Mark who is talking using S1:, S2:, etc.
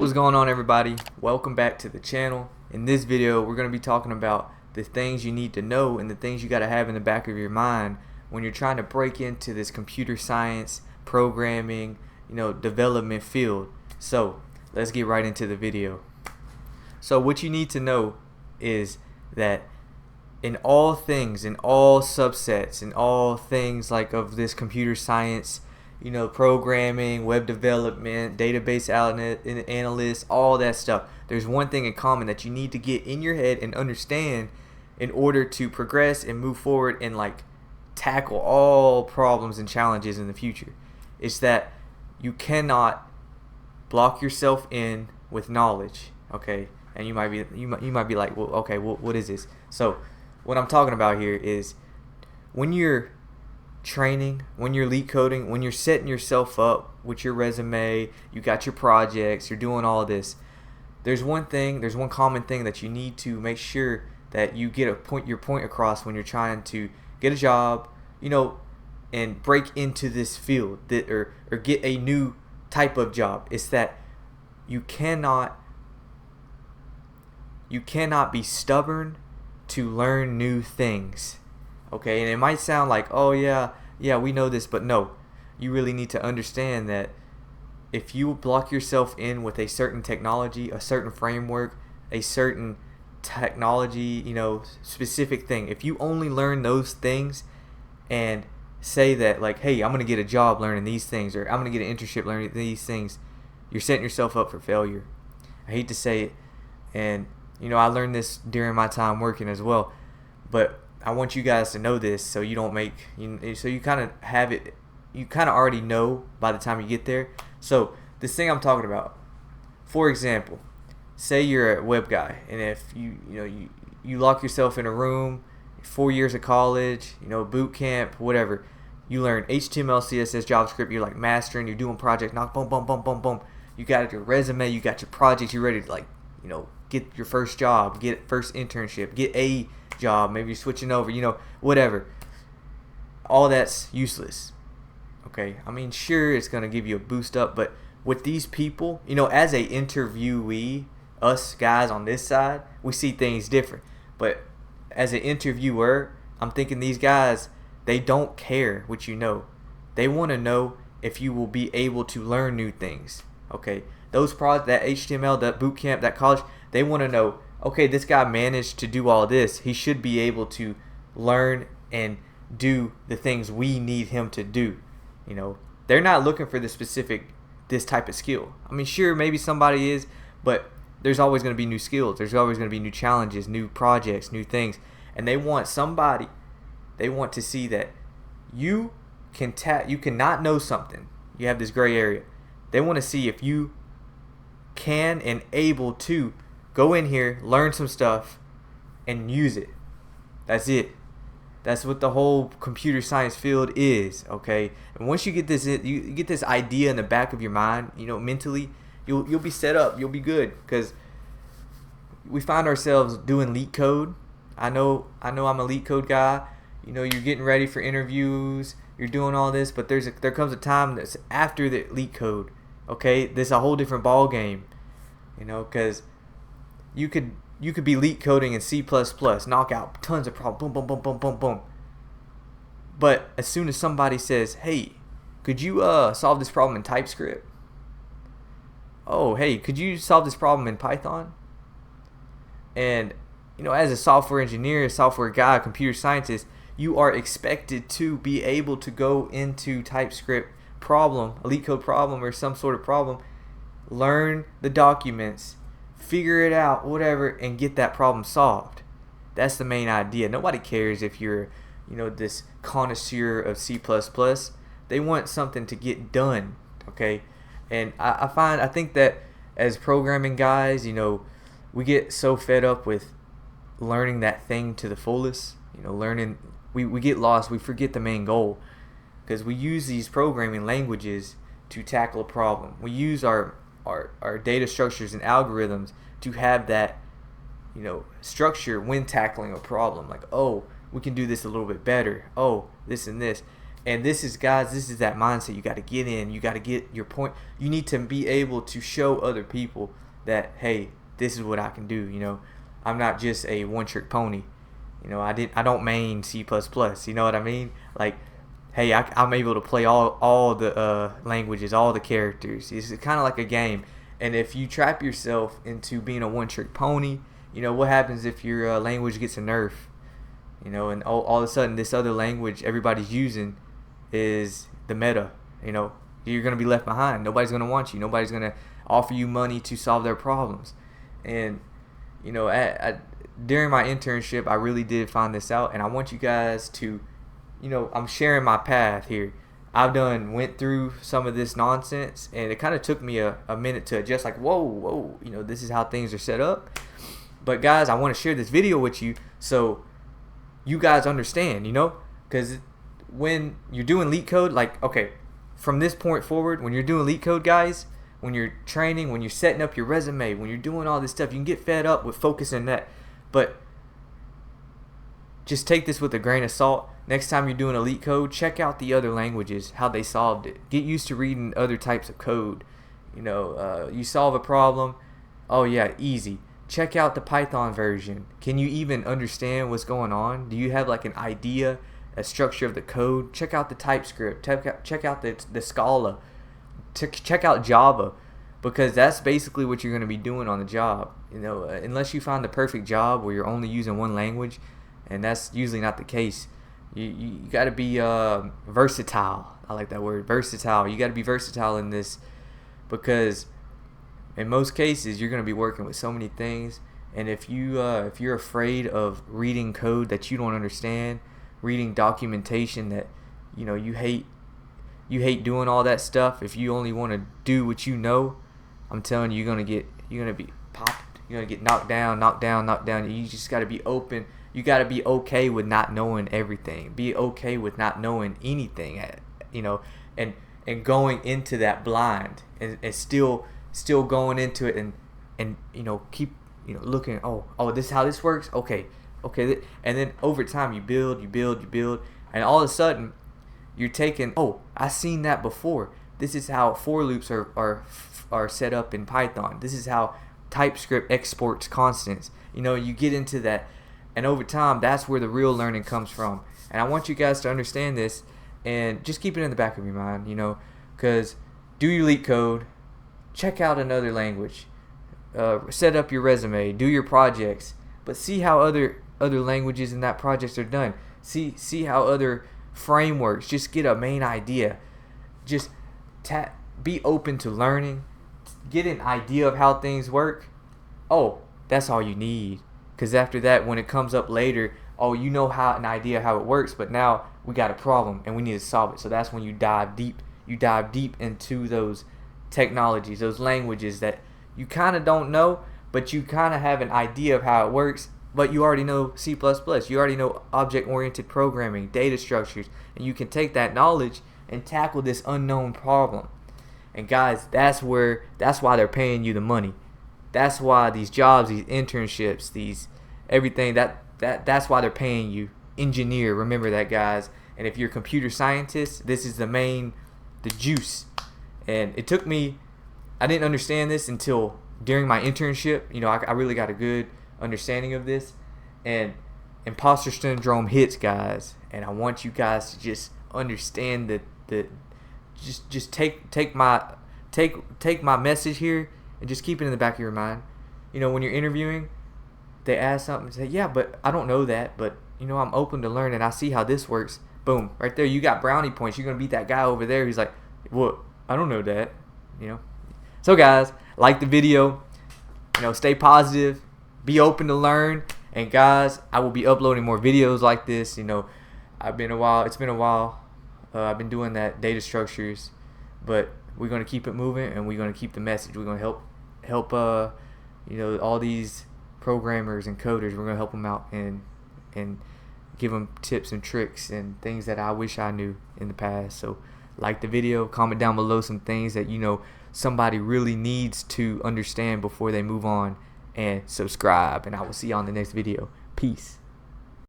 S1: What's going on, everybody? Welcome back to the channel. In this video we're going to be talking about the things you need to know and the things you got to have in the back of your mind when you're trying to break into this computer science, programming, development field. So let's get right into the video. So what you need to know is that in all things, in all subsets, in all things like of this computer science, programming, web development, database analysts, all that stuff, there's one thing in common that you need to get in your head and understand in order to progress and move forward and tackle all problems and challenges in the future. It's that you cannot block yourself in with knowledge, okay? And you might be like, well, okay, what is this? So what I'm talking about here is when you're training, when you're LeetCoding, when you're setting yourself up with your resume, you got your projects, you're doing all this, there's one common thing that you need to make sure that you get your point across when you're trying to get a job, and break into this field or get a new type of job. It's that you cannot be stubborn to learn new things. Okay, and it might sound like, oh yeah, we know this, but no, you really need to understand that if you block yourself in with a certain technology, a certain framework, a certain technology, specific thing, if you only learn those things and say that hey, I'm gonna get a job learning these things, or I'm gonna get an internship learning these things, you're setting yourself up for failure. I hate to say it, and I learned this during my time working as well, but I want you guys to know this so you don't make, so you kind of have it, you kind of already know by the time you get there. So this thing I'm talking about, for example, say you're a web guy, and if you lock yourself in a room, 4 years of college, boot camp, whatever, you learn HTML, CSS, JavaScript, you're mastering, you're doing project, knock, boom, boom, boom, boom, boom. You got your resume, you got your projects, you're ready to get your first job, get first internship, get a job, maybe you're switching over, whatever. All that's useless. Okay, I mean, sure, it's gonna give you a boost up, but with these people, as a interviewee, us guys on this side, we see things different. But as an interviewer, I'm thinking these guys, they don't care what you know. They want to know if you will be able to learn new things. Okay, those that HTML, that boot camp, that college, they want to know, okay, this guy managed to do all this, he should be able to learn and do the things we need him to do. They're not looking for this type of skill. I mean, sure, maybe somebody is, but there's always going to be new skills, there's always going to be new challenges, new projects, new things, and they want to see that you cannot know something, you have this gray area. They want to see if you can and able to go in here, learn some stuff, and use it. That's it. That's what the whole computer science field is, okay? And once you get this, you get this idea in the back of your mind, mentally, you'll be set up. You'll be good, because we find ourselves doing LeetCode. I know I'm a LeetCode guy. You're getting ready for interviews. You're doing all this, but there comes a time that's after the LeetCode. Okay, this is a whole different ball game. Because you could be LeetCoding in C++, knock out tons of problems, boom, boom, boom, boom, boom, boom. But as soon as somebody says, hey, could you solve this problem in TypeScript? Oh, hey, could you solve this problem in Python? And as a software engineer, a software guy, a computer scientist, you are expected to be able to go into TypeScript problem, a LeetCode problem, or some sort of problem, learn the documents, figure it out, whatever, and get that problem solved. That's the main idea. Nobody cares if you're, this connoisseur of C++. They want something to get done, okay? And I think that as programming guys, we get so fed up with learning that thing to the fullest. We get lost. We forget the main goal, because we use these programming languages to tackle a problem. We use our data structures and algorithms to have that structure when tackling a problem. Oh, we can do this a little bit better. Oh, this and this. And this is, guys, this is that mindset you got to get in. You got to get your point. You need to be able to show other people that, hey, this is what I can do. I'm not just a one-trick pony. I don't main C++. You know what I mean? Like, hey, I'm able to play all the languages, all the characters. It's kind of like a game. And if you trap yourself into being a one-trick pony, what happens if your language gets a nerf? And all of a sudden this other language everybody's using is the meta. You're going to be left behind. Nobody's going to want you. Nobody's going to offer you money to solve their problems. And during my internship, I really did find this out, and I want you guys to, I'm sharing my path here. I've went through some of this nonsense, and it kind of took me a minute to adjust, like, whoa, this is how things are set up. But guys, I want to share this video with you so you guys understand, because when you're doing LeetCode, like, okay, from this point forward, when you're doing LeetCode, guys, when you're training, when you're setting up your resume, when you're doing all this stuff, you can get fed up with focusing that. But just take this with a grain of salt. Next time you're doing a LeetCode, check out the other languages, how they solved it. Get used to reading other types of code. You solve a problem, oh yeah, easy. Check out the Python version. Can you even understand what's going on? Do you have like an idea, a structure of the code? Check out the TypeScript. Check out the Scala. Check out Java, because that's basically what you're going to be doing on the job. Unless you find the perfect job where you're only using one language, and that's usually not the case. You got to be versatile. I like that word, versatile. You got to be versatile in this, because in most cases you're going to be working with so many things. And if you're afraid of reading code that you don't understand, reading documentation that you hate doing all that stuff, if you only want to do what I'm telling you, you're gonna be popped. You're gonna get knocked down. You just gotta be open. You gotta be okay with not knowing everything. Be okay with not knowing anything. And going into that blind, and still going into it, and keep looking. Oh, this is how this works. Okay. And then over time you build, and all of a sudden you're taking, I seen that before. This is how for loops are set up in Python. This is how TypeScript exports constants. You get into that, and over time that's where the real learning comes from. And I want you guys to understand this, and just keep it in the back of your mind, because do your LeetCode, check out another language, set up your resume, do your projects, but see how other languages in that projects are done. See how other frameworks. Just get a main idea. Just be open to learning. Get an idea of how things work. That's all you need. Because after that, when it comes up later, an idea how it works, but now we got a problem and we need to solve it. So that's when you dive deep. You dive deep into those technologies, those languages that you kind of don't know, but you kind of have an idea of how it works. But you already know C++, you already know object-oriented programming, data structures, and you can take that knowledge and tackle this unknown problem. And guys, that's why they're paying you the money. That's why these jobs, these internships, everything, that's why they're paying you. Engineer, remember that, guys. And if you're a computer scientist, this is the juice. And it took me, I didn't understand this until during my internship. I really got a good understanding of this, and imposter syndrome hits, guys. And I want you guys to just understand that just take my message here and just keep it in the back of your mind. When you're interviewing, they ask something and say, yeah, but I don't know that, but I'm open to learn and I see how this works. Boom, right there, you got brownie points. You're gonna beat that guy over there. He's like, what? I don't know that. So guys, like the video. Stay positive. Be open to learn. And guys, I will be uploading more videos like this. It's been a while. I've been doing that data structures, but we're gonna keep it moving, and we're gonna keep the message. We're gonna help all these programmers and coders. We're gonna help them out and give them tips and tricks and things that I wish I knew in the past. So like the video, comment down below some things that somebody really needs to understand before they move on, and subscribe, and I will see you on the next video. Peace.